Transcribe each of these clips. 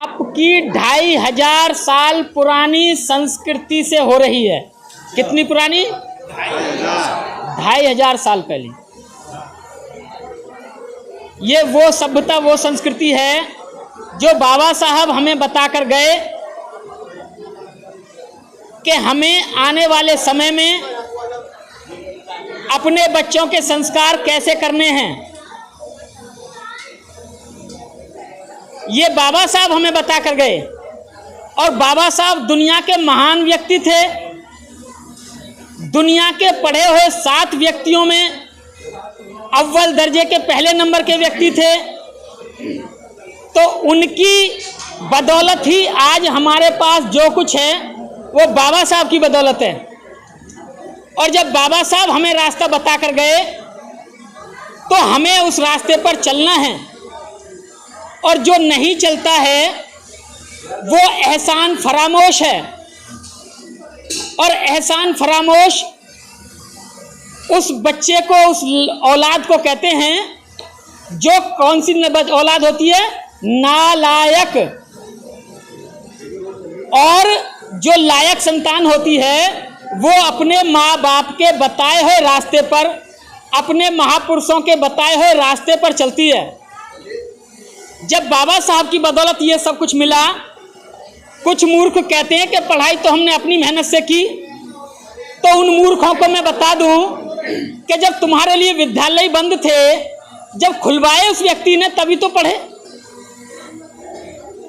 आपकी 2500 साल पुरानी संस्कृति से हो रही है। कितनी पुरानी? 2500 साल पहले। ये वो सभ्यता, वो संस्कृति है जो बाबा साहब हमें बताकर गए कि हमें आने वाले समय में अपने बच्चों के संस्कार कैसे करने हैं। ये बाबा साहब हमें बताकर गए। और बाबा साहब दुनिया के महान व्यक्ति थे। दुनिया के पढ़े हुए 7 व्यक्तियों में अव्वल दर्जे के पहले नंबर के व्यक्ति थे। तो उनकी बदौलत ही आज हमारे पास जो कुछ है वो बाबा साहब की बदौलत है। और जब बाबा साहब हमें रास्ता बताकर गए तो हमें उस रास्ते पर चलना है। और जो नहीं चलता है वो एहसान फरामोश है। और एहसान फरामोश उस बच्चे को, उस औलाद को कहते हैं जो कौन सी औलाद होती है? नालायक। और जो लायक संतान होती है वो अपने माँ बाप के बताए हुए रास्ते पर, अपने महापुरुषों के बताए हुए रास्ते पर चलती है। जब बाबा साहब की बदौलत ये सब कुछ मिला, कुछ मूर्ख कहते हैं कि पढ़ाई तो हमने अपनी मेहनत से की, तो उन मूर्खों को मैं बता दूं कि जब तुम्हारे लिए विद्यालय बंद थे, जब खुलवाए उस व्यक्ति ने, तभी तो पढ़े,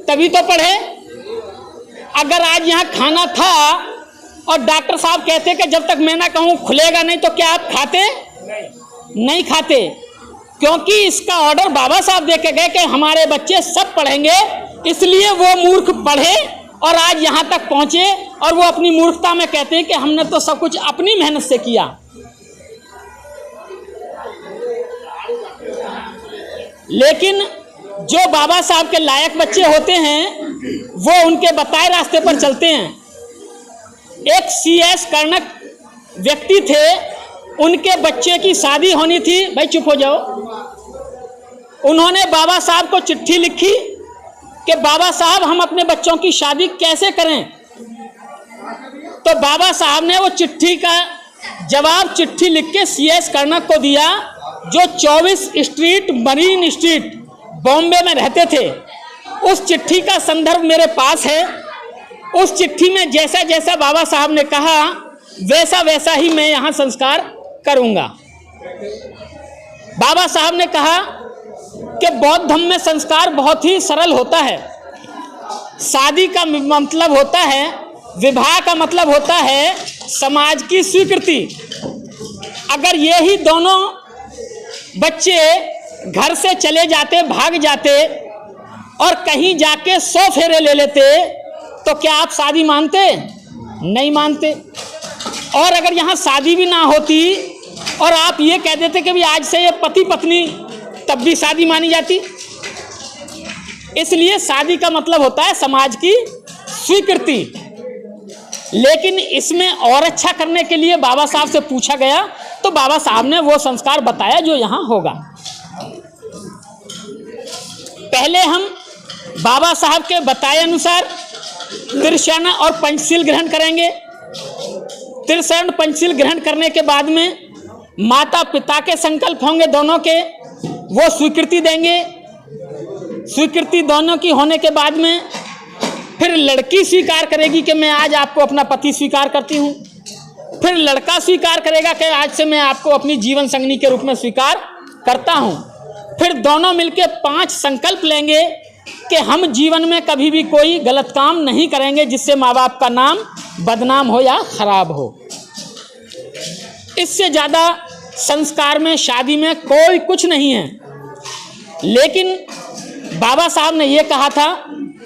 तभी तो पढ़े। अगर आज यहाँ खाना था और डॉक्टर साहब कहते कि जब तक मैं ना कहूँ खुलेगा नहीं, तो क्या आप खाते? नहीं खाते, क्योंकि इसका ऑर्डर बाबा साहब दे के गए कि हमारे बच्चे सब पढ़ेंगे। इसलिए वो मूर्ख पढ़े और आज यहाँ तक पहुँचे। और वो अपनी मूर्खता में कहते हैं कि हमने तो सब कुछ अपनी मेहनत से किया। लेकिन जो बाबा साहब के लायक बच्चे होते हैं वो उनके बताए रास्ते पर चलते हैं। एक CS कर्णक व्यक्ति थे, उनके बच्चे की शादी होनी थी। भाई चुप हो जाओ। उन्होंने बाबा साहब को चिट्ठी लिखी कि बाबा साहब हम अपने बच्चों की शादी कैसे करें। तो बाबा साहब ने वो चिट्ठी का जवाब चिट्ठी लिख के CS कर्णक को दिया, जो 24 स्ट्रीट, मरीन स्ट्रीट, बॉम्बे में रहते थे। उस चिट्ठी का संदर्भ मेरे पास है। उस चिट्ठी में जैसा जैसा बाबा साहब ने कहा वैसा वैसा ही मैं यहाँ संस्कार करूँगा। बाबा साहब ने कहा कि बौद्ध धर्म में संस्कार बहुत ही सरल होता है। शादी का मतलब होता है, विवाह का मतलब होता है समाज की स्वीकृति। अगर ये ही दोनों बच्चे घर से चले जाते, भाग जाते और कहीं जाके 100 फेरे ले लेते, तो क्या आप शादी मानते? नहीं मानते। और अगर यहाँ शादी भी ना होती और आप ये कह देते कि भी आज से ये पति पत्नी, तब भी शादी मानी जाती। इसलिए शादी का मतलब होता है समाज की स्वीकृति। लेकिन इसमें और अच्छा करने के लिए बाबा साहब से पूछा गया तो बाबा साहब ने वो संस्कार बताया जो यहाँ होगा। पहले हम बाबा साहब के बताए अनुसार त्रिशरण और पंचशील ग्रहण करेंगे। त्रिशरण पंचशील ग्रहण करने के बाद में माता पिता के संकल्प होंगे दोनों के, वो स्वीकृति देंगे। स्वीकृति दोनों की होने के बाद में फिर लड़की स्वीकार करेगी कि मैं आज आपको अपना पति स्वीकार करती हूँ। फिर लड़का स्वीकार करेगा कि आज से मैं आपको अपनी जीवन संगनी के रूप में स्वीकार करता हूँ। फिर दोनों मिलके 5 संकल्प लेंगे कि हम जीवन में कभी भी कोई गलत काम नहीं करेंगे जिससे माँ बाप का नाम बदनाम हो या खराब हो। इससे ज़्यादा संस्कार में, शादी में कोई कुछ नहीं है। लेकिन बाबा साहब ने यह कहा था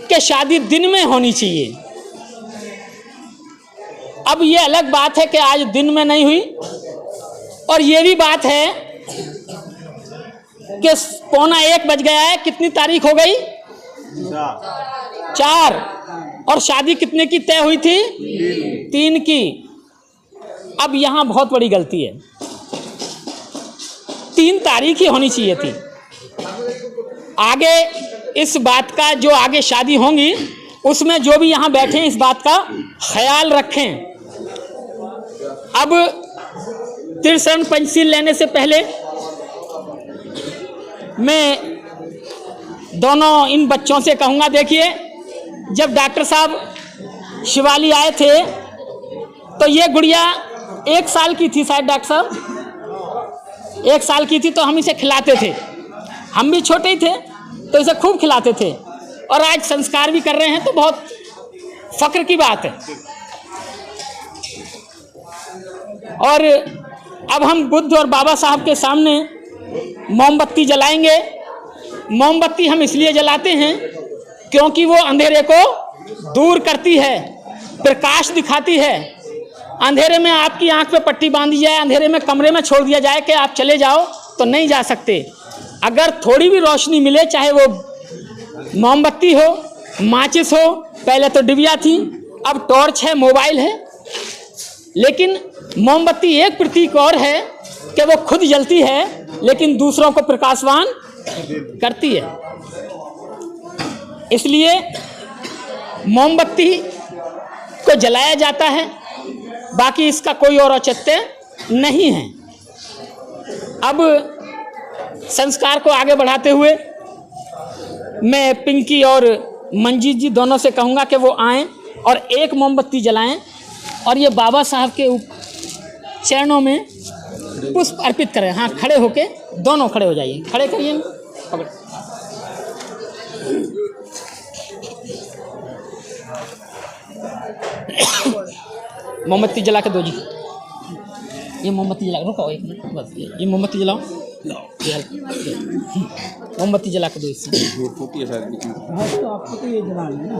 कि शादी दिन में होनी चाहिए। अब ये अलग बात है कि आज दिन में नहीं हुई। और ये भी बात है कि 1:45 बज गया है। कितनी तारीख हो गई? 4। और शादी कितने की तय हुई थी? 3 की। अब यहाँ बहुत बड़ी गलती है। 3 तारीख ही होनी चाहिए थी। आगे इस बात का जो आगे शादी होंगी उसमें जो भी यहाँ बैठे हैं इस बात का ख्याल रखें। अब त्रिशरण पंचशील लेने से पहले मैं दोनों इन बच्चों से कहूँगा, देखिए जब डॉक्टर साहब शिवाली आए थे तो ये गुड़िया 1 साल की थी शायद, डॉक्टर साहब 1 साल की थी, तो हम इसे खिलाते थे, हम भी छोटे ही थे तो इसे खूब खिलाते थे, और आज संस्कार भी कर रहे हैं तो बहुत फक्र की बात है। और अब हम बुद्ध और बाबा साहब के सामने मोमबत्ती जलाएंगे। मोमबत्ती हम इसलिए जलाते हैं क्योंकि वो अंधेरे को दूर करती है, प्रकाश दिखाती है। अंधेरे में आपकी आंख पे पट्टी बांधी जाए, अंधेरे में कमरे में छोड़ दिया जाए कि आप चले जाओ, तो नहीं जा सकते। अगर थोड़ी भी रोशनी मिले, चाहे वो मोमबत्ती हो, माचिस हो, पहले तो डिबिया थी, अब टॉर्च है, मोबाइल है, लेकिन मोमबत्ती एक प्रतीक और है कि वो खुद जलती है लेकिन दूसरों को प्रकाशवान करती है। इसलिए मोमबत्ती को जलाया जाता है, बाकी इसका कोई और औचित्य नहीं है। अब संस्कार को आगे बढ़ाते हुए मैं पिंकी और मंजीत जी दोनों से कहूँगा कि वो आएँ और एक मोमबत्ती जलाएं और ये बाबा साहब के चरणों में पुष्प अर्पित करें। हाँ, खड़े होके दोनों खड़े हो जाइए, खड़े करिए, पकड़। मोमबत्ती जला के दो जी, ये मोमबत्ती जला, रुको एक मिनट बस, ये मोमबत्ती जलाओ, मोमबत्ती जला के दो इससे। हाँ, तो आपको तो ये जलाना है ना।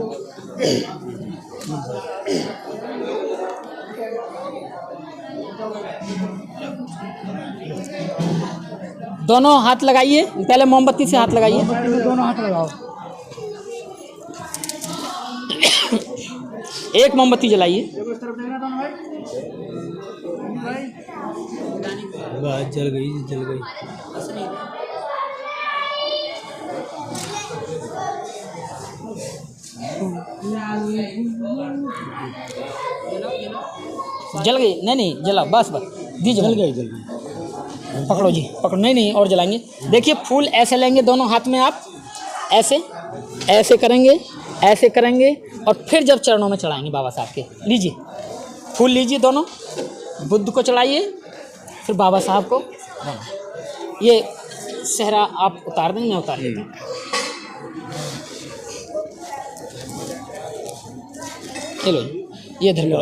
दोनों हाथ लगाइए, पहले मोमबत्ती से हाथ लगाइए, दोनों हाथ लगाओ। एक मोमबत्ती जलाइए। जल गई, जल गई। जल गई? नहीं जला, बस दीजिए। जल गई, पकड़ो जी, पकड़ो। नहीं और जलाएंगे। देखिए फूल ऐसे लेंगे दोनों हाथ में, आप ऐसे करेंगे, ऐसे करेंगे, और फिर जब चरणों में चढ़ाएंगे बाबा साहब के, लीजिए फूल, लीजिए दोनों, बुद्ध को चढ़ाइए, फिर बाबा साहब को। ये सेहरा आप उतार देंगे, मैं उतार देता हूँ। चलो ये धर लो।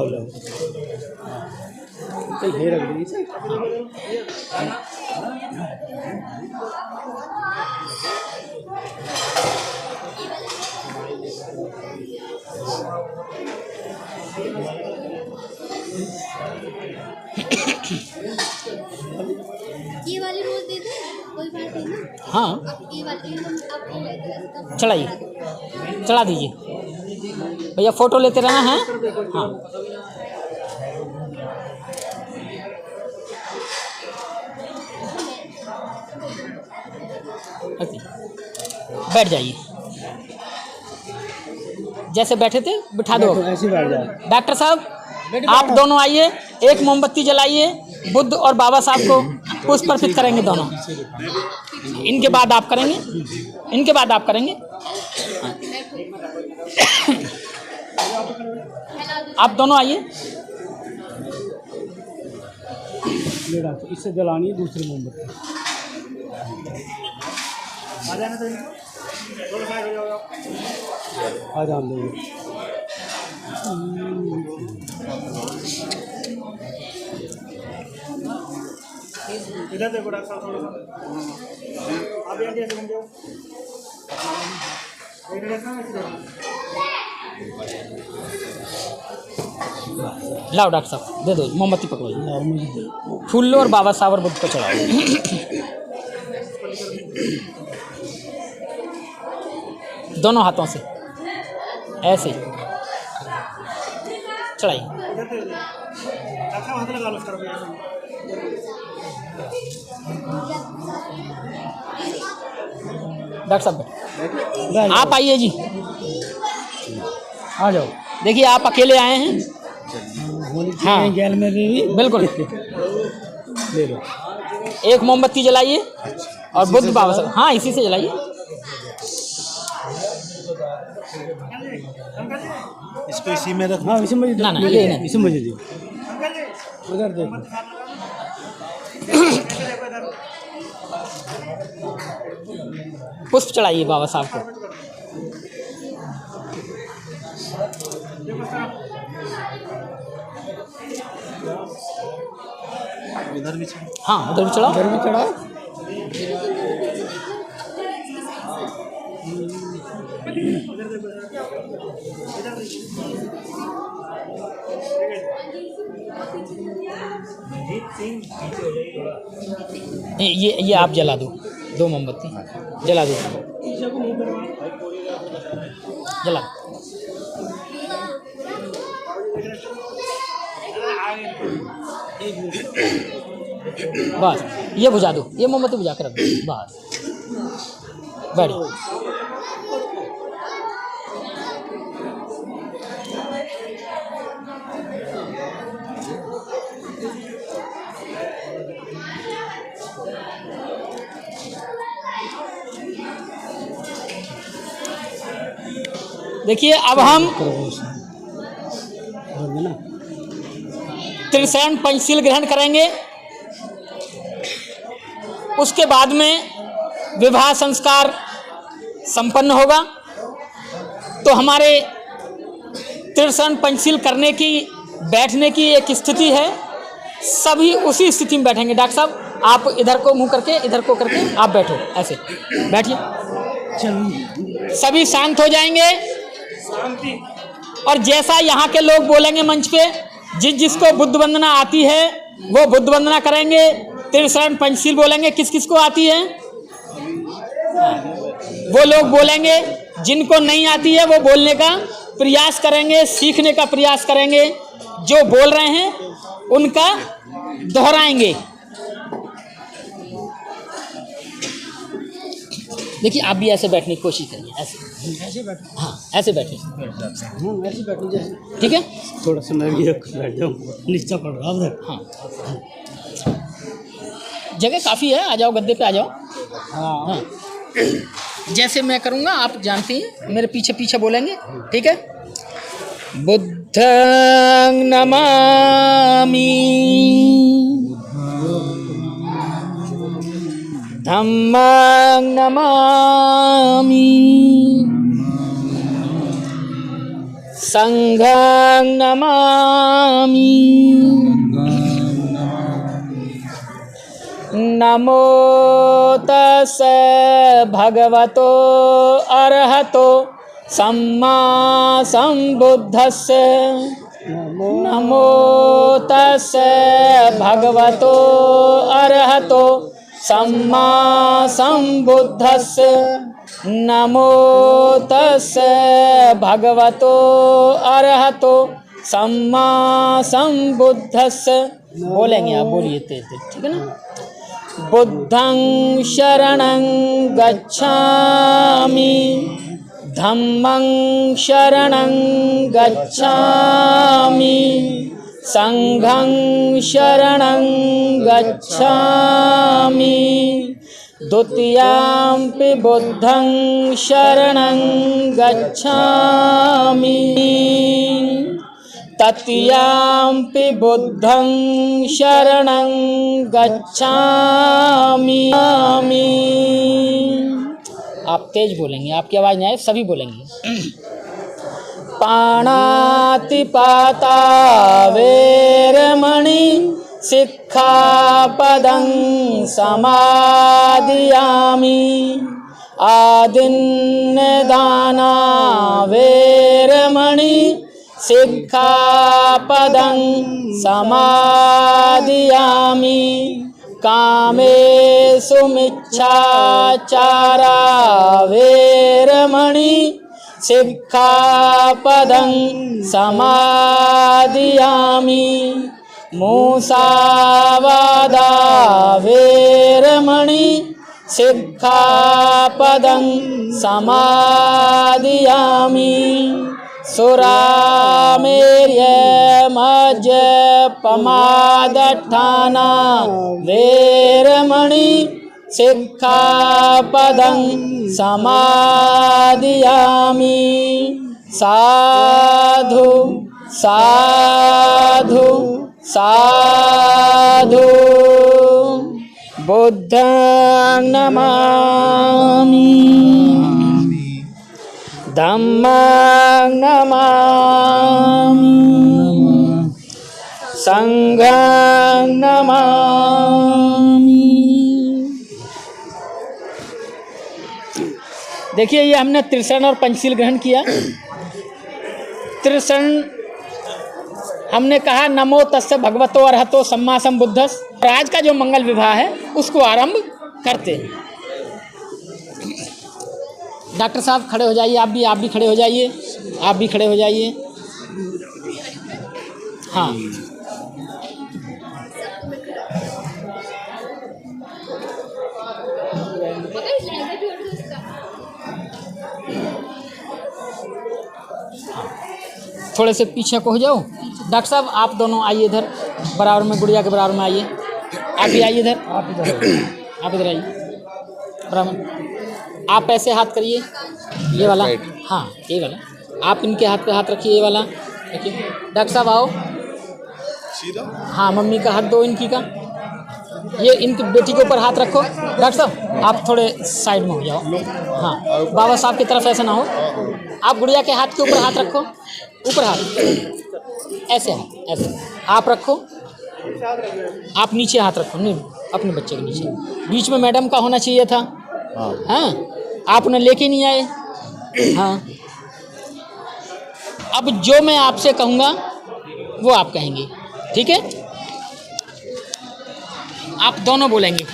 ये वाली रोज दे दे, कोई बात नहीं ना। हाँ, ये वाली आप चढ़ाइए, चढ़ा दीजिए भैया, फोटो लेते रहना है। हाँ, बैठ जाइए, जैसे बैठे थे बिठा दो। ऐसे बैठ जाओ। डॉक्टर साहब आप दोनों आइए, एक मोमबत्ती जलाइए, बुद्ध और बाबा साहब को पुष्प अर्पित करेंगे दोनों। इनके बाद आप करेंगे, इनके बाद आप करेंगे। आप दोनों आइए। इससे जलानी है दूसरी मोमबत्ती। आ जाना तो आ जान दो। इधर देखो डॉक्टर साहब, थोड़ा सा आप यहाँ से जाओ। लाओ डॉक्टर साहब, दे दो मोमबत्ती, पकड़ो, फूल लो और बाबा साहब और बुद्ध को चढ़ाओ। दोनों हाथों से ऐसे चढ़ाइए। डॉक्टर साहब बैठो। आप आइए जी, आ जाओ। देखिए आप अकेले आए हैं। हाँ गैल में भी बिल्कुल। ले लो। एक मोमबत्ती जलाइए और बुद्ध बाबा साहब, हाँ इसी से जलाइए। इसको इसी में रखना। हाँ इसी में ना ना ये नहीं, इसी में दे उधर देखो। पुष्प चढ़ाइए बाबा साहब को। इधर भी हाँ उधर भी चढ़ाओ। इधर भी चढ़ाओ। ये आप जला दो, 2 मोमबत्ती जला दो, जला। बस ये बुझा दो, ये मोमबत्ती बुझा कर रख दो। बस बैठ। देखिए अब हम त्रिशरण पंचशील ग्रहण करेंगे। उसके बाद में विवाह संस्कार संपन्न होगा। तो हमारे त्रिशरण पंचशील करने की, बैठने की एक स्थिति है। सभी उसी स्थिति में बैठेंगे। डॉक्टर साहब आप इधर को मुंह करके, इधर को करके आप बैठो, ऐसे बैठिए। सभी शांत हो जाएंगे और जैसा यहाँ के लोग बोलेंगे मंच पे, जिसको बुद्ध वंदना आती है वो बुद्ध वंदना करेंगे। त्रिशरण पंचशील बोलेंगे, किस किस को आती है वो लोग बोलेंगे। जिनको नहीं आती है वो बोलने का प्रयास करेंगे, सीखने का प्रयास करेंगे। जो बोल रहे हैं उनका दोहराएंगे। देखिए आप भी ऐसे बैठने की कोशिश करिए, ऐसे बैठो। हाँ ऐसे बैठिए, ऐसे बैठो जैसे। ठीक है। थोड़ा सा मैं भी बैठ जाऊँ, नीचा पड़ रहा उधर। हाँ जगह काफ़ी है, आ जाओ गद्दे पे आ जाओ। हाँ जैसे मैं करूँगा आप जानते हैं, मेरे पीछे पीछे बोलेंगे, ठीक है। बुद्धं नमामि, धम्मं नमामि, संघं नमामि। नमो तस्सै भगवतो अरहतो सम्मा सम्बुद्धस्सै। नमो तस्सै भगवतो अरहतो सम्मा सम्बुद्धस्सै। नमो तस्सै भगवतो अरहतो सम्मा सम्बुद्धस्सै। बोलेंगे आप, बोलिए तेज तेज, ठीक है ना। बुद्धं शरणं गच्छामि, धम्मं शरणं गच्छामि, संघं शरणं गच्छामि, द्वितीयंपि बुद्धं शरणं गच्छामि, तृतीयंपि बुद्धं शरणं गच्छामि। आप तेज बोलेंगे, आपकी आवाज़ नहीं आए, सभी बोलेंगे। पाणातिपाता वेरमणि सिक्खापदं समादियामि। आदिन्नदाना वेरमणि सिक्खापदं समादियामि। कामेषु मिच्छाचारा वेरमणि सिक्खापदं समादियामि। मूसावादा वेरमणि सिक्खापदं समादियामि सुरामेर्यमज्यपमादठाना वेरमणि सिक्खापदं समादियामि साधु साधु साधु बुद्धं नमामि धम्मं नमामि संघं नमामि। देखिए ये हमने त्रिशरण और पंचशील ग्रहण किया। त्रिशरण हमने कहा नमो तस्य भगवतो अरहतो सम्मा सम्बुद्धस्। आज का जो मंगल विवाह है उसको आरंभ करते हैं। डॉक्टर साहब खड़े हो जाइए, आप भी खड़े हो जाइए, आप भी खड़े हो जाइए। हाँ थोड़े से पीछे को हो जाओ। डॉक्टर साहब आप दोनों आइए इधर बराबर में, गुड़िया के बराबर में आइए। आप भी आइए इधर, आप इधर आइए बराबर। आप ऐसे हाथ करिए, ये वाला, हाँ ये वाला। आप इनके हाथ पे हाथ रखिए, ये वाला रखिए। डॉक्टर साहब आओ सीधा। हाँ मम्मी का हाथ दो, इनकी का, ये इनकी बेटी के ऊपर हाथ रखो। डॉक्टर साहब आप थोड़े साइड में हो जाओ। हाँ बाबा साहब की तरफ ऐसे ना हो। आप गुड़िया के हाथ के ऊपर हाथ रखो, ऊपर हाथ, ऐसे हाथ ऐसे आप रखो। आप नीचे हाथ रखो, नहीं अपने बच्चे के नीचे। बीच में मैडम का होना चाहिए था। हाँ आप उन्हें लेके नहीं आए। हाँ अब जो मैं आपसे कहूँगा वो आप कहेंगे, ठीक है? आप दोनों बोलेंगे,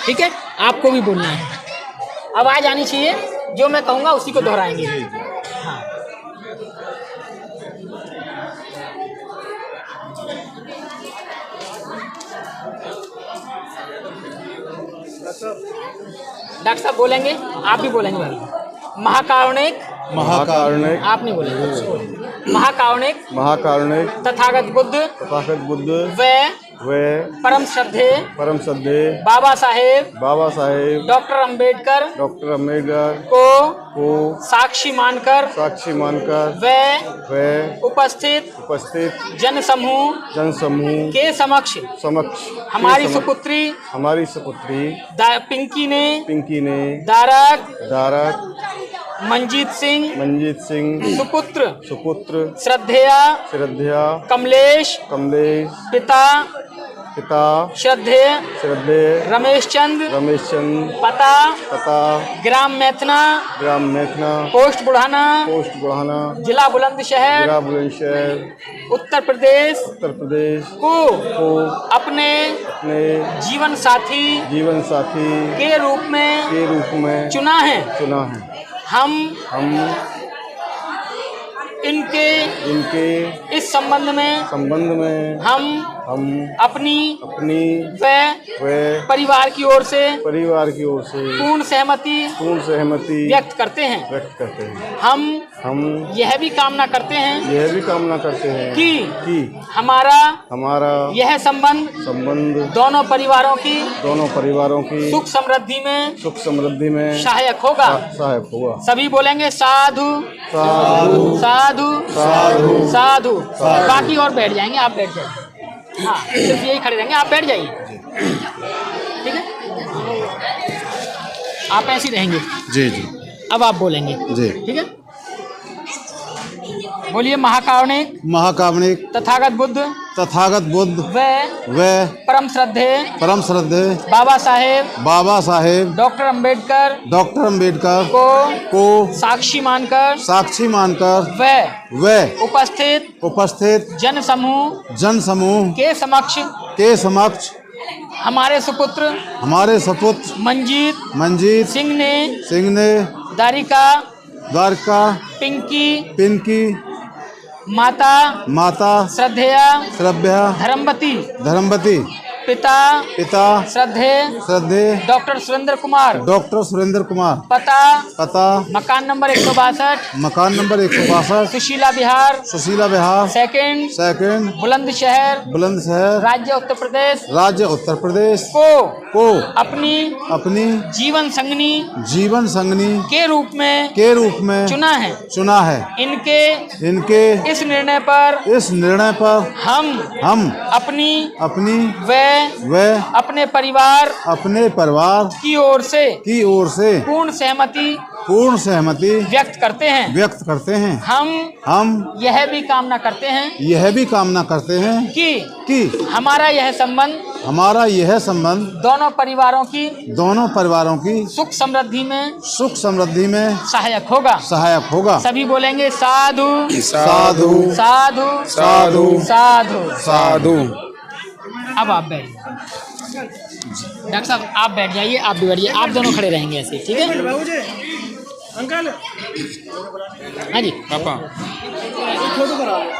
ठीक है? आपको भी बोलना है, आवाज़ आनी चाहिए। जो मैं कहूँगा उसी को दोहराएंगे। हाँ डॉक्टर साहब बोलेंगे, आप भी बोलेंगे भाई। महाकारुणिक, महाकारुणिक, आप नहीं बोलेंगे। महाकारुणिक, महाकारुणिक, तथागत बुद्ध वे परम श्रद्धे बाबा साहेब डॉक्टर अंबेडकर को साक्षी मानकर वे उपस्थित जन समूह के समक्ष हमारी सुपुत्री पिंकी ने दारक मंजीत सिंह सुपुत्र श्रद्धेया कमलेश पिता श्रद्धेय रमेश चंद पता ग्राम मैथना पोस्ट बुढ़ाना जिला बुलंदशहर उत्तर प्रदेश को अपने जीवन साथी के रूप में चुना है। हम इनके इस संबंध में हम अपनी व परिवार की ओर से पूर्ण सहमति व्यक्त करते हैं। हम यह भी कामना करते हैं कि हमारा यह संबंध दोनों परिवारों की सुख समृद्धि में सहायक होगा। सभी बोलेंगे साधु साधु साधु साधु। बाकी और बैठ जाएंगे, आप बैठ जाइए। हाँ सिर्फ यही खड़े रहेंगे, आप बैठ जाइए, ठीक है? आप ऐसे ही रहेंगे जी। अब आप बोलेंगे जी, ठीक है? बोलिए। महाकारुणिक तथागत बुद्ध वे परम श्रद्धे बाबा साहेब डॉक्टर अंबेडकर को साक्षी मानकर वे उपस्थित जन समूह के समक्ष हमारे सुपुत्र मंजीत सिंह ने द्वारिका पिंकी माता श्रद्धेया धर्मवती पिता पिता श्रद्धे डॉक्टर सुरेंद्र कुमार पता मकान नंबर 162 मकान नंबर 162 सुशीला विहार सेकंड बुलंदशहर राज्य उत्तर प्रदेश को अपनी जीवन संगनी के रूप में चुना है। इनके इस निर्णय पर हम अपनी व अपने परिवार की ओर से पूर्ण सहमति व्यक्त करते हैं। हम यह भी कामना करते हैं कि हमारा यह संबंध दोनों परिवारों की सुख समृद्धि में सहायक होगा। सभी बोलेंगे साधु साधु साधु साधु साधु साधु। अब आप बैठ डॉक्टर साहब, आप बैठ जाइए, आप भी बैठिए, आप दोनों खड़े रहेंगे ऐसे, ठीक है? अंकल, हाँ जी पापा, फोटो करा लो।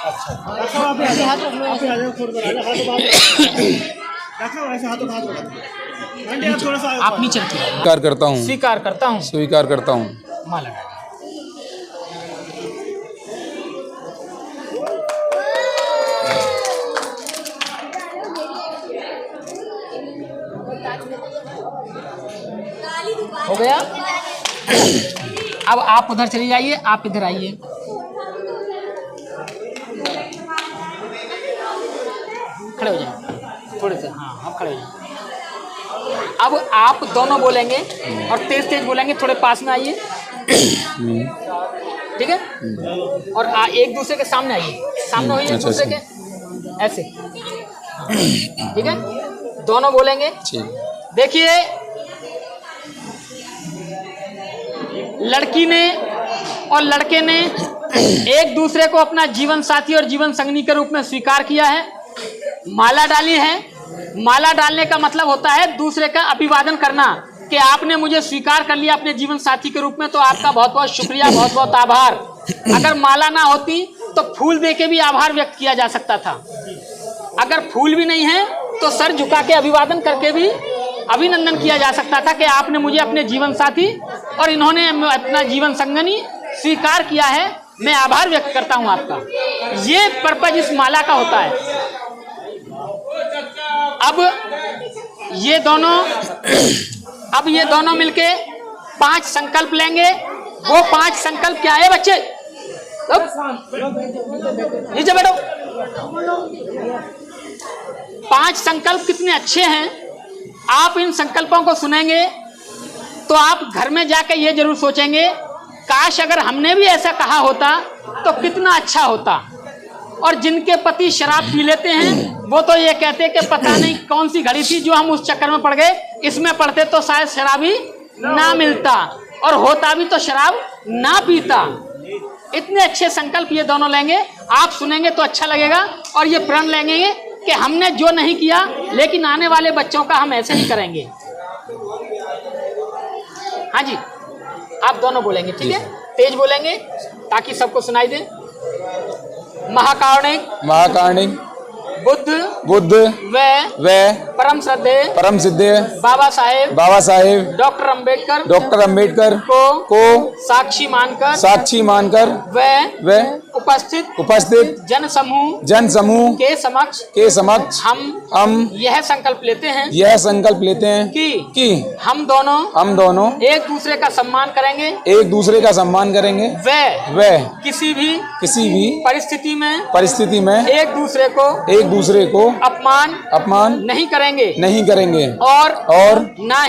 अच्छा, आप ऐसे हाथ रख लो, आप आ जाओ, फोटो करा लो, हाथ थोड़ा सा आप नीचे रखिए। स्वीकार करता हूँ। माला हो गया। अब आप उधर चले जाइए, आप इधर आइए। खड़े हो जाइए थोड़े से, हाँ आप खड़े हो जाइए। अब आप दोनों बोलेंगे और तेज तेज बोलेंगे, थोड़े पास में आइए, ठीक है? और एक दूसरे के सामने आइए, सामने होइए एक दूसरे के, ऐसे, ठीक है? दोनों बोलेंगे। देखिए, लड़की ने और लड़के ने एक दूसरे को अपना जीवन साथी और जीवन संगनी के रूप में स्वीकार किया है। माला डाली है। माला डालने का मतलब होता है दूसरे का अभिवादन करना कि आपने मुझे स्वीकार कर लिया अपने जीवन साथी के रूप में, तो आपका बहुत बहुत शुक्रिया, बहुत बहुत आभार। अगर माला ना होती तो फूल दे के भी आभार व्यक्त किया जा सकता था। अगर फूल भी नहीं है तो सर झुका के अभिवादन करके भी अभिनंदन किया जा सकता था कि आपने मुझे अपने जीवन साथी और इन्होंने अपना जीवन संगनी स्वीकार किया है, मैं आभार व्यक्त करता हूं आपका। ये पर्पज इस माला का होता है। अब ये दोनों मिलके 5 संकल्प लेंगे। वो 5 संकल्प क्या है बच्चे? नीचे बैठो। 5 संकल्प कितने अच्छे हैं। आप इन संकल्पों को सुनेंगे तो आप घर में जाकर ये जरूर सोचेंगे, काश अगर हमने भी ऐसा कहा होता तो कितना अच्छा होता। और जिनके पति शराब पी लेते हैं वो तो ये कहते हैं कि पता नहीं कौन सी घड़ी थी जो हम उस चक्कर में पड़ गए, इसमें पड़ते तो शायद शराब ही ना मिलता, और होता भी तो शराब ना पीता। इतने अच्छे संकल्प ये दोनों लेंगे, आप सुनेंगे तो अच्छा लगेगा। और ये प्रण लेंगे कि हमने जो नहीं किया लेकिन आने वाले बच्चों का हम ऐसे ही करेंगे। हाँ जी, आप दोनों बोलेंगे, ठीक है? तेज बोलेंगे ताकि सबको सुनाई दे। महाकारुणिक बुद्ध व परम श्रद्धेय बाबा साहेब डॉक्टर अंबेडकर को साक्षी मानकर व उपस्थित जन समूह के समक्ष हम यह संकल्प लेते हैं कि हम दोनों एक दूसरे का सम्मान करेंगे व किसी भी परिस्थिति में एक दूसरे को अपमान नहीं करेंगे और ना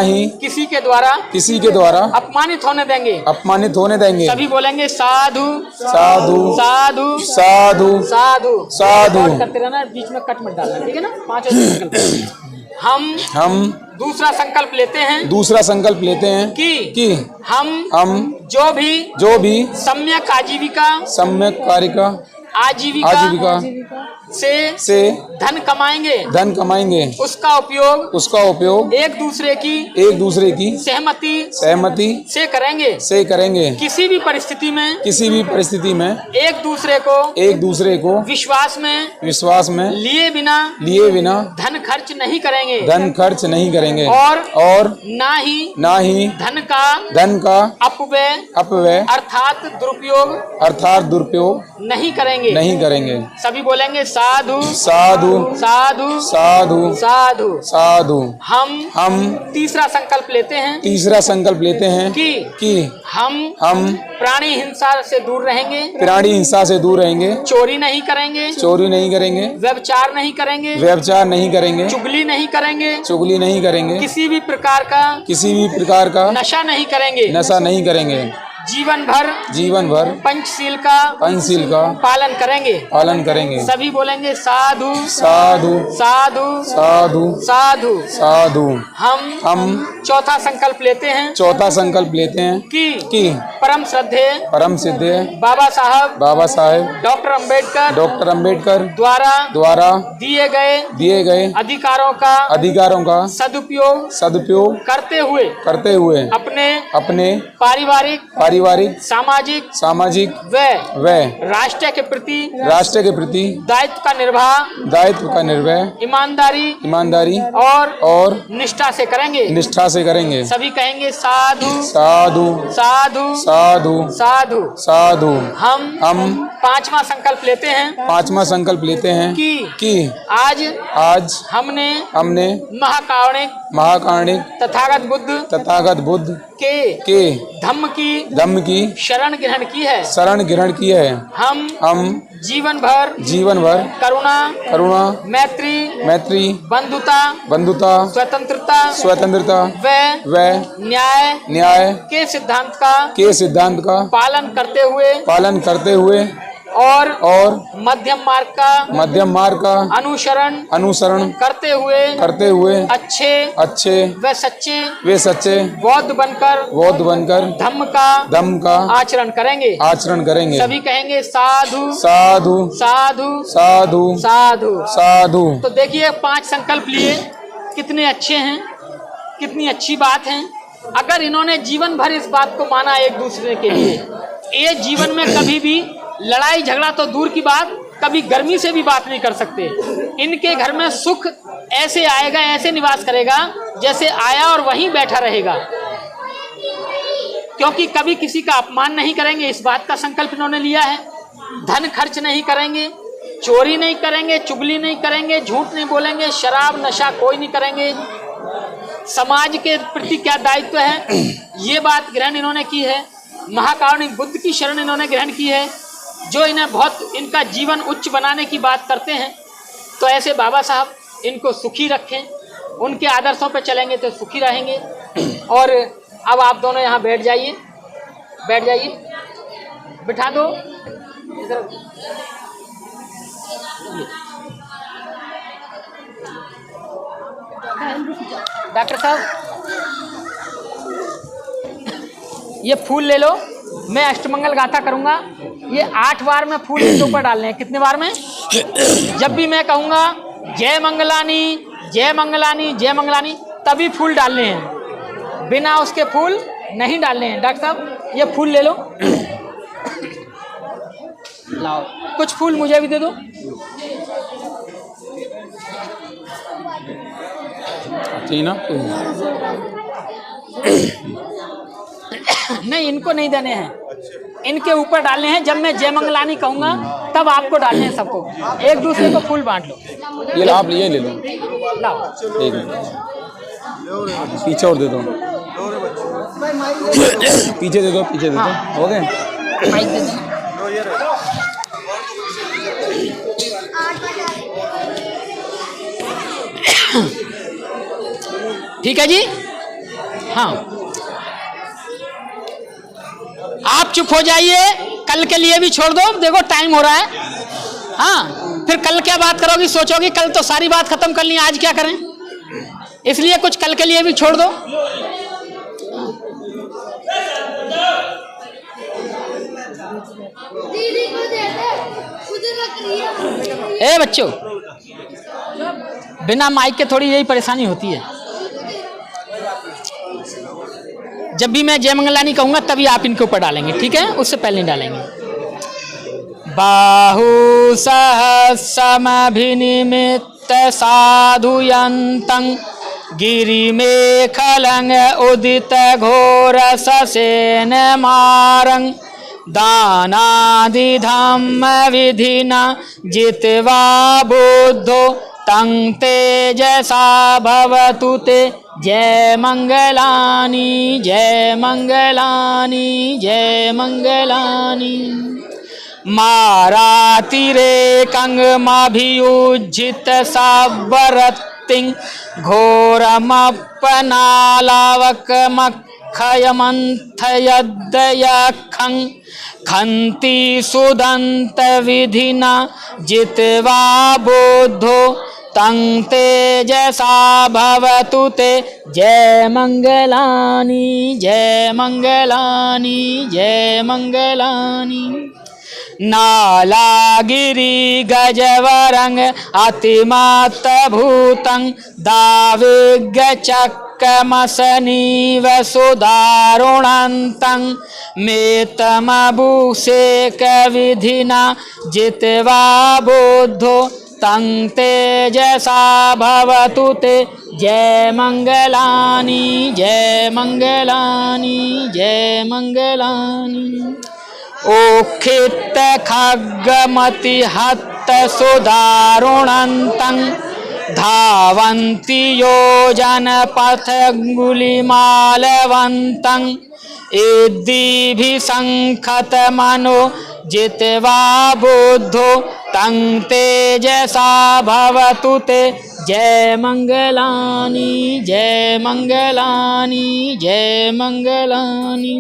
ही किसी के द्वारा अपमानित होने देंगे। सभी बोलेंगे साधु साधु साधु साधु साधु साधु। करते रहना, बीच में कट मत डालना, ठीक है ना? 5 संकल्प। हम दूसरा संकल्प लेते हैं कि हम जो भी सम्यक आजीविका आजीविका से धन कमाएंगे उसका उपयोग एक दूसरे की सहमति से करेंगे। किसी भी परिस्थिति में एक दूसरे को विश्वास में लिए बिना धन खर्च नहीं करेंगे और ना ही धन का अपव्यय अर्थात दुरुपयोग नहीं करेंगे। सभी बोलेंगे साधु साधु साधु साधु साधु साधु। हम तीसरा संकल्प लेते हैं कि हम प्राणी हिंसा से दूर रहेंगे, चोरी नहीं करेंगे, व्यभिचार नहीं करेंगे, चुगली नहीं करेंगे, किसी भी प्रकार का नशा नहीं करेंगे। जीवन भर पंचशील का पालन करेंगे। सभी बोलेंगे साधु साधु साधु साधु साधु साधु। हम चौथा संकल्प लेते हैं कि परम श्रद्धेय बाबा साहब डॉक्टर अंबेडकर द्वारा दिए गए अधिकारों का सदुपयोग करते हुए अपने पारिवारिक सामाजिक व राष्ट्र के प्रति दायित्व का निर्वाह ईमानदारी और निष्ठा से करेंगे। सभी कहेंगे साधु साधु साधु साधु साधु साधु। हम पांचवा संकल्प लेते हैं कि आज हमने महाकारुणिक तथागत बुद्ध के धम्म की शरण ग्रहण की है। हम जीवन भर करुणा मैत्री बंधुता स्वतंत्रता व न्याय के सिद्धांत का पालन करते हुए और मध्यम मार्ग का अनुसरण करते हुए अच्छे व सच्चे बौद्ध बनकर धम्म का आचरण करेंगे। सभी कहेंगे साधु साधु साधु साधु साधु साधु। तो देखिए 5 संकल्प लिए, कितने अच्छे हैं, कितनी अच्छी बात है। अगर इन्होंने जीवन भर इस बात को माना एक दूसरे के लिए, ये जीवन में कभी भी लड़ाई झगड़ा तो दूर की बात, कभी गर्मी से भी बात नहीं कर सकते। इनके घर में सुख ऐसे आएगा, ऐसे निवास करेगा जैसे आया और वहीं बैठा रहेगा, क्योंकि कभी किसी का अपमान नहीं करेंगे। इस बात का संकल्प इन्होंने लिया है। धन खर्च नहीं करेंगे, चोरी नहीं करेंगे, चुगली नहीं करेंगे, झूठ नहीं बोलेंगे, शराब नशा कोई नहीं करेंगे। समाज के प्रति क्या दायित्व है, ये बात ग्रहण इन्होंने की है। महाकारुणिक बुद्ध की शरण इन्होंने ग्रहण की है, जो इन्हें बहुत इनका जीवन उच्च बनाने की बात करते हैं। तो ऐसे बाबा साहब इनको सुखी रखें, उनके आदर्शों पर चलेंगे तो सुखी रहेंगे। और अब आप दोनों यहाँ बैठ जाइए, बिठा दो इधर। डॉक्टर साहब ये फूल ले लो, मैं अष्टमंगल गाथा करूंगा। ये 8 बार में फूल इसके ऊपर डालने हैं। कितने बार में? जब भी मैं कहूँगा जय मंगलानी जय मंगलानी जय मंगलानी, तभी फूल डालने हैं, बिना उसके फूल नहीं डालने हैं। डॉक्टर साहब ये फूल ले लो, लाओ कुछ फूल मुझे भी दे दो। ठीक ना? नहीं, इनको नहीं देने हैं, इनके ऊपर डालने हैं। जब मैं जय मंगलानी कहूँगा तब आपको डालने हैं सबको, एक दूसरे को फूल बांट लो। ये आप ये ले लो, लाओ एक पीछे और दे दो, पीछे दे दो, हो गए? माइक दे दो। ठीक है जी, हाँ आप चुप हो जाइए, कल के लिए भी छोड़ दो। देखो टाइम हो रहा है, हाँ फिर कल क्या बात करोगी, सोचोगी कल तो सारी बात खत्म कर ली, आज क्या करें, इसलिए कुछ कल के लिए भी छोड़ दो। दीदी को दे दे, खुद रख लिया। ए बच्चों, बिना माइक के थोड़ी यही परेशानी होती है। जब भी मैं जय मंगलानी कहूँगा तभी आप इनके ऊपर डालेंगे, ठीक है? उससे पहले नहीं डालेंगे। बाहु सहस्रमभिनिमित्त साधुयन्तं गिरिमेखलं उदित घोर ससेन मारं दानादिधम्म विधिना जित्वा बुद्धो तं तेजसा भवतु ते जय मंगलानी जय मंगलानी जय मंगलानी। मारातिरेकंगमभियुज्जित सावरत्तिं घोरमप्पनालावकमक्षयमन्थयद्यखं खन्ति सुदन्त विधिना जित्वा बुद्धो तं तेजसा भवतु ते जय मंगलानी जय मंगलानी जय मंगलानी। नालागिरि गजवरंग अतिमात भूतं दाविगचक्रमसनीव सुदारुणन्तं मेतमभूषेक विधिना जित्वा बुद्धो तं तेजसा भवतु ते जय मंगलानी जय मंगलानी जय मंगलानी। ओखित खड्गमति हत सुदारुणन्तं धावन्ति योजनपथंगुलिमालवन्तं इद्दिभिसंखत मनो जित्वा बुद्धो तं तेजसा भवतु ते जय मंगलानी जय मंगलानी जय मंगलानी।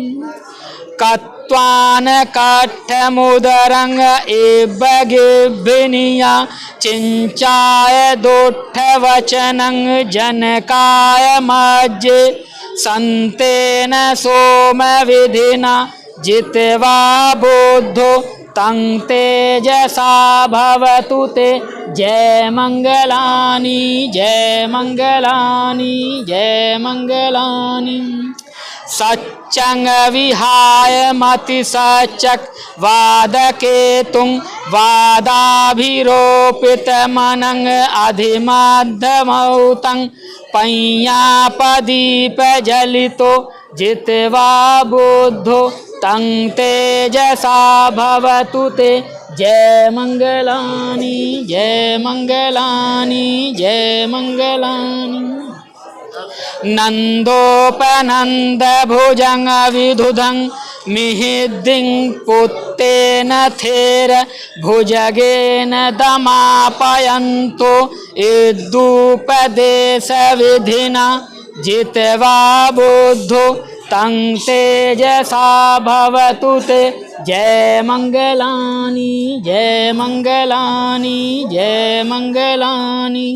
कत्वान काठमुदरंग एबगिभिनिया चिंचाय दोठवचनं जनकाय मज्जे संतेन सोम विधिना जित्वा बुद्धो तं तेजसा भवतु ते जय मंगलानी जय मंगलानी जय मंगलानी। सच्चंग विहाय मति सचक वादकेतुं वादाभिरोपित मनंग अधिमध्यमौतं पय्यापदीप जलितो जित्वा बुद्धो तं तेजसा भवतु ते जय मंगलानी जय मंगलानी जय मंगलानी। नंदोपनंद भुजंग विधुधं मिहिद्दिं पुत्तेन थेर भुजगेन दमापयन्तो इद्दुपदेश विधिना जित्वा बुद्धो तं तेजसा भवतु ते जय मंगलानी जय मंगलानी जय मंगलानी।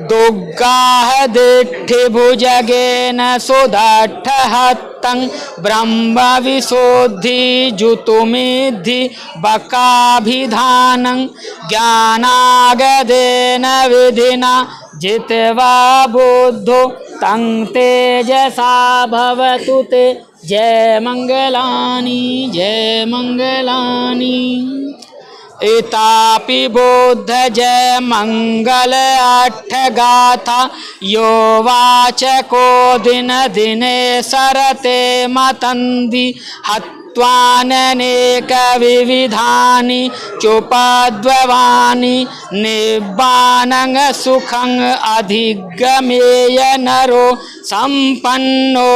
दुग्गाह दिट्ठि भुजगेन सुदट्ठहत्तं ब्रह्म विशोद्धि जुतुमिद्धि बकाभिधानं ज्ञानागदेन विधिना जित्वा बुद्धो तं तेजसा भवतु ते जय मंगलानी जय मंगलानी। एतापि बोध जय मंगल अट्ठ गाथा यो वाचको दिन दिने सरते मतंदी हत्वानेक विविधानि चोपद्ववानि निब्बानं सुखं अधिगमेय नरो संपन्नो।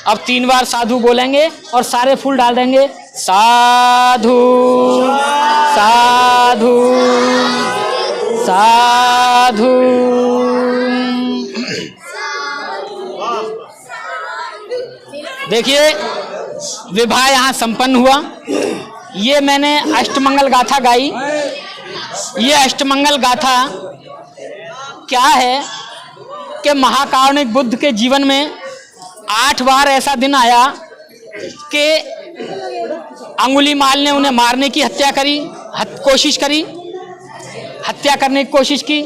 अब 3 बार साधु बोलेंगे और सारे फूल डाल देंगे। साधु साधु साधु। देखिए विवाह यहाँ संपन्न हुआ। ये मैंने अष्टमंगल गाथा गाई। ये अष्टमंगल गाथा क्या है कि महाकारुणिक बुद्ध के जीवन में 8 बार ऐसा दिन आया कि अंगुलीमाल ने उन्हें मारने की कोशिश करी, हत्या करने की कोशिश की।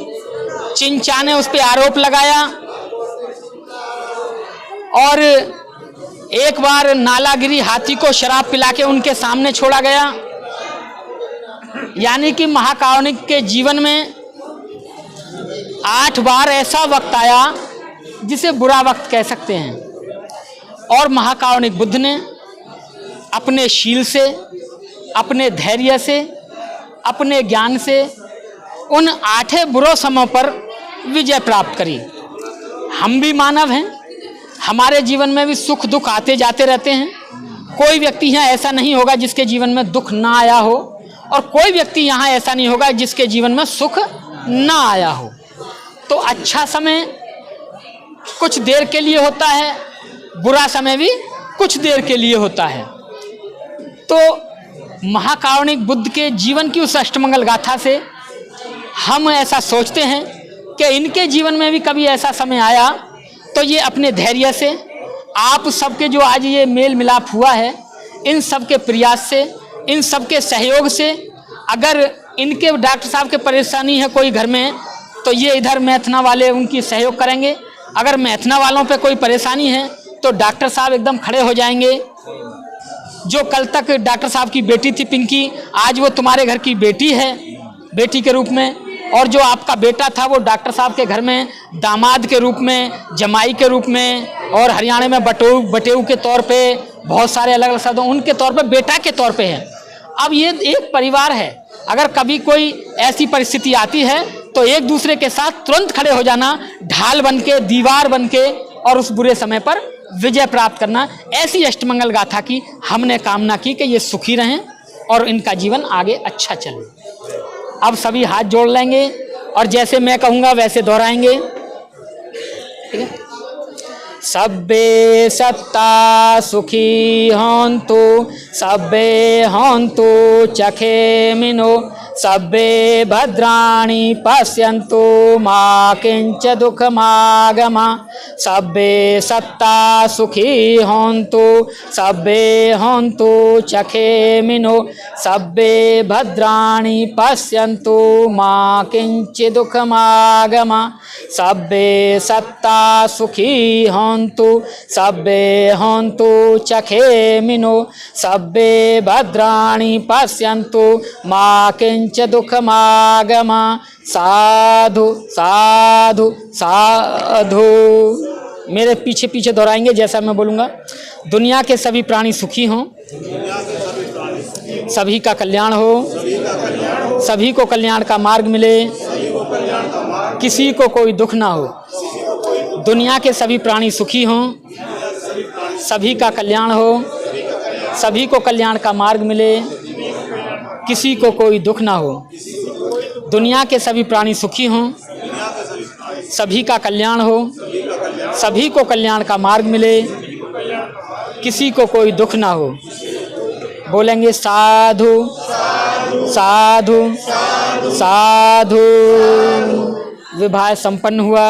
चिंचा ने उस पर आरोप लगाया और एक बार नालागिरी हाथी को शराब पिला के उनके सामने छोड़ा गया। यानी कि महाकारुणिक के जीवन में 8 बार ऐसा वक्त आया जिसे बुरा वक्त कह सकते हैं, और महाकारुणिक बुद्ध ने अपने शील से, अपने धैर्य से, अपने ज्ञान से उन 8 बुरे समय पर विजय प्राप्त करी। हम भी मानव हैं, हमारे जीवन में भी सुख दुख आते जाते रहते हैं। कोई व्यक्ति यहाँ ऐसा नहीं होगा जिसके जीवन में दुख ना आया हो, और कोई व्यक्ति यहाँ ऐसा नहीं होगा जिसके जीवन में सुख ना आया हो। तो अच्छा समय कुछ देर के लिए होता है, बुरा समय भी कुछ देर के लिए होता है। तो महाकारुणिक बुद्ध के जीवन की उस अष्टमंगल गाथा से हम ऐसा सोचते हैं कि इनके जीवन में भी कभी ऐसा समय आया तो ये अपने धैर्य से, आप सबके जो आज ये मेल मिलाप हुआ है, इन सब के प्रयास से, इन सब के सहयोग से, अगर इनके डॉक्टर साहब के परेशानी है कोई घर में तो ये इधर मैथना वाले उनकी सहयोग करेंगे। अगर मैथना वालों पे कोई परेशानी है तो डॉक्टर साहब एकदम खड़े हो जाएंगे। जो कल तक डॉक्टर साहब की बेटी थी पिंकी, आज वो तुम्हारे घर की बेटी है, बेटी के रूप में। और जो आपका बेटा था वो डॉक्टर साहब के घर में दामाद के रूप में, जमाई के रूप में, और हरियाणा में बटेऊ के तौर पे, बहुत सारे अलग अलग शब्दों उनके तौर पे, बेटा के तौर पे है। अब ये एक परिवार है, अगर कभी कोई ऐसी परिस्थिति आती है तो एक दूसरे के साथ तुरंत खड़े हो जाना, ढाल बन के, दीवार बन के, और उस बुरे समय पर विजय प्राप्त करना। ऐसी अष्टमंगल गाथा की हमने कामना की कि ये सुखी रहें और इनका जीवन आगे अच्छा चले। अब सभी हाथ जोड़ लेंगे और जैसे मैं कहूँगा वैसे दोहराएंगे, ठीक है। सब्बे सत्ता सुखी होन्तु, सब्बे होन्तु चखेमिनो, सब्बे भद्राणि पश्यन्तु मा किंच दुःखमागमा। सब्बे सत्ता सुखी होन्तु, सब्बे होन्तु चखेमिनो, सब्बे भद्राणि पश्यन्तु मा किंच दुःखमागमा। सब्बे सत्ता सुखी होन्तु, सब्बे होन्तु चखेमिनो, सब्बे भद्राणि पश्यन्तु मा किंच दुःखमागमा। साधु साधु साधु। मेरे पीछे पीछे दोहराएंगे जैसा मैं बोलूँगा। दुनिया के सभी प्राणी सुखी हों, सभी का कल्याण हो, सभी को कल्याण का मार्ग मिले, किसी को कोई दुख ना हो। दुनिया के सभी प्राणी सुखी हों, सभी का कल्याण हो, सभी को कल्याण का मार्ग मिले, किसी को कोई दुख ना हो। दुनिया के सभी प्राणी सुखी हों, सभी का कल्याण हो, सभी को कल्याण का मार्ग मिले, किसी को कोई दुख ना हो। बोलेंगे साधु साधु साधु। विवाह संपन्न हुआ।